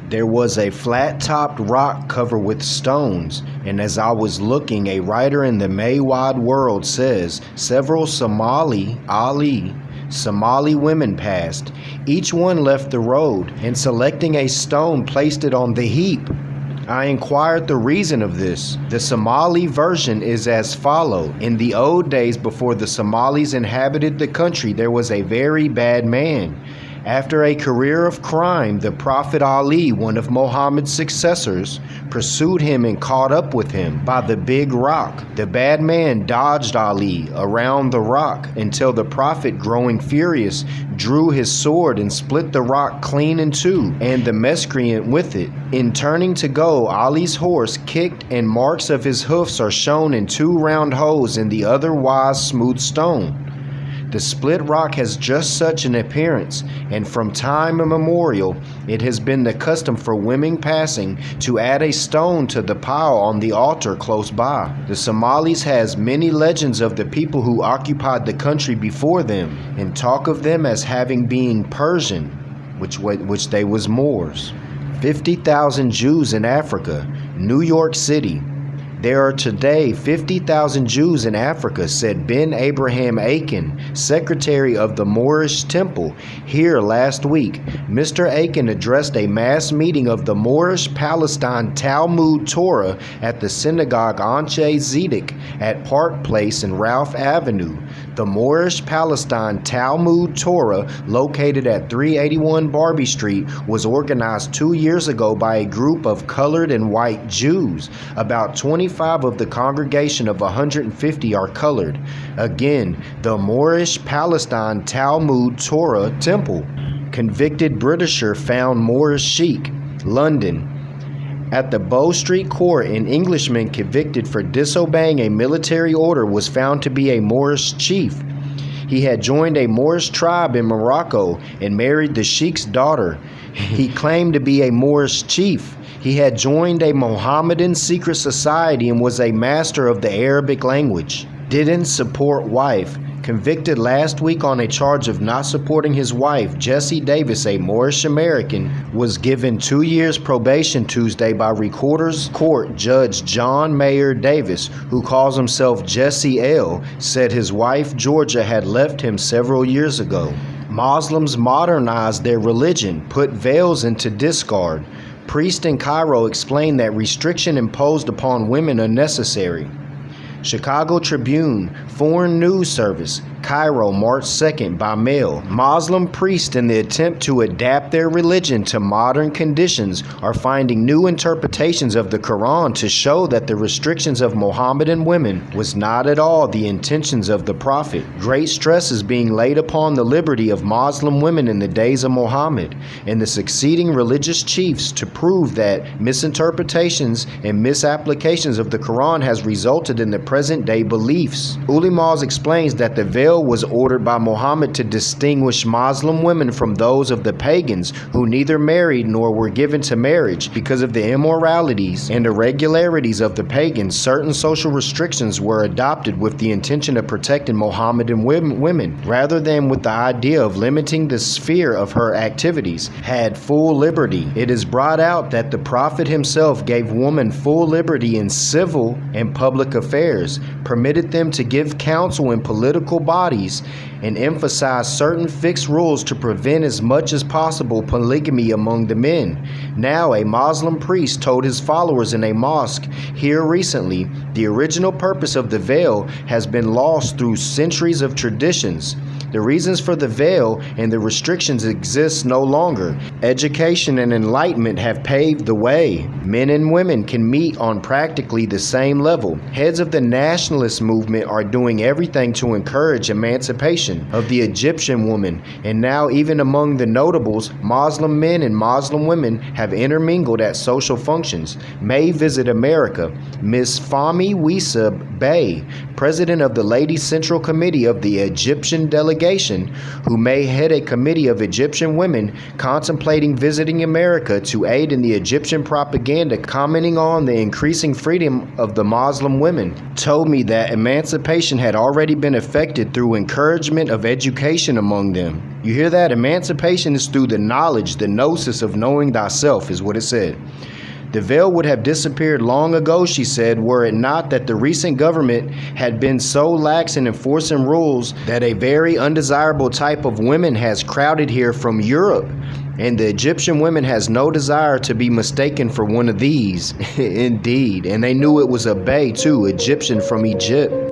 There was a flat-topped rock covered with stones, and as I was looking, a writer in the May-wide world says, several Somali women passed. Each one left the road, and selecting a stone placed it on the heap. I inquired the reason of this. The Somali version is as follows. In the old days before the Somalis inhabited the country, there was a very bad man. After a career of crime, the Prophet Ali, one of Muhammad's successors, pursued him and caught up with him by the big rock. The bad man dodged Ali around the rock until the Prophet, growing furious, drew his sword and split the rock clean in two, and the miscreant with it. In turning to go, Ali's horse kicked, and marks of his hoofs are shown in two round holes in the otherwise smooth stone. The split rock has just such an appearance, and from time immemorial it has been the custom for women passing to add a stone to the pile on the altar close by. The Somalis has many legends of the people who occupied the country before them, and talk of them as having been Persian, which they was Moors. 50,000 Jews in Africa. New York City. There are today 50,000 Jews in Africa, said Ben Abraham Aiken, secretary of the Moorish temple, here last week. Mr. Aiken addressed a mass meeting of the Moorish Palestine Talmud Torah at the synagogue Anshe Zedek at Park Place and Ralph Avenue. The Moorish Palestine Talmud Torah, located at 381 Barbie Street, was organized 2 years ago by a group of colored and white Jews. About 25 of the congregation of 150 are colored. Again, the Moorish Palestine Talmud Torah Temple. Convicted Britisher found Moorish Sheikh. London. At the Bow Street Court, an Englishman convicted for disobeying a military order was found to be a Moorish chief. He had joined a Moorish tribe in Morocco and married the sheikh's daughter. He claimed to be a Moorish chief. He had joined a Mohammedan secret society and was a master of the Arabic language. Didn't support wife. Convicted last week on a charge of not supporting his wife, Jesse Davis, a Moorish American, was given 2 years probation Tuesday by Recorder's Court Judge John Mayer Davis, who calls himself Jesse L., said his wife Georgia had left him several years ago. Muslims modernized their religion, put veils into discard. Priest in Cairo explained that restriction imposed upon women unnecessary. Chicago Tribune, Foreign News Service, Cairo, March 2nd, by mail. Muslim priests, in the attempt to adapt their religion to modern conditions, are finding new interpretations of the Quran to show that the restrictions of Mohammedan women was not at all the intentions of the Prophet. Great stress is being laid upon the liberty of Muslim women in the days of Muhammad and the succeeding religious chiefs to prove that misinterpretations and misapplications of the Quran has resulted in the present-day beliefs. Ulimaz explains that the veil was ordered by Muhammad to distinguish Muslim women from those of the pagans who neither married nor were given to marriage. Because of the immoralities and irregularities of the pagans, certain social restrictions were adopted with the intention of protecting Mohammedan women, rather than with the idea of limiting the sphere of her activities. Had full liberty. It is brought out that the Prophet himself gave women full liberty in civil and public affairs, permitted them to give counsel in political bodies, and emphasized certain fixed rules to prevent as much as possible polygamy among the men. Now, a Muslim priest told his followers in a mosque here recently, the original purpose of the veil has been lost through centuries of traditions. The reasons for the veil and the restrictions exist no longer. Education and enlightenment have paved the way. Men and women can meet on practically the same level. Heads of the nationalist movement are doing everything to encourage emancipation of the Egyptian woman, and now even among the notables, Muslim men and Muslim women have intermingled at social functions. May visit America. Ms. Fahmi Wissa Bey, president of the Ladies Central Committee of the Egyptian delegation, delegation who may head a committee of Egyptian women contemplating visiting America to aid in the Egyptian propaganda commenting on the increasing freedom of the Muslim women, told me that emancipation had already been effected through encouragement of education among them. You hear that? Emancipation is through the knowledge, the gnosis of knowing thyself, is what it said. The veil would have disappeared long ago, she said, were it not that the recent government had been so lax in enforcing rules that a very undesirable type of women has crowded here from Europe, and the Egyptian women has no desire to be mistaken for one of these. Indeed, and they knew it was a bey too, Egyptian from Egypt.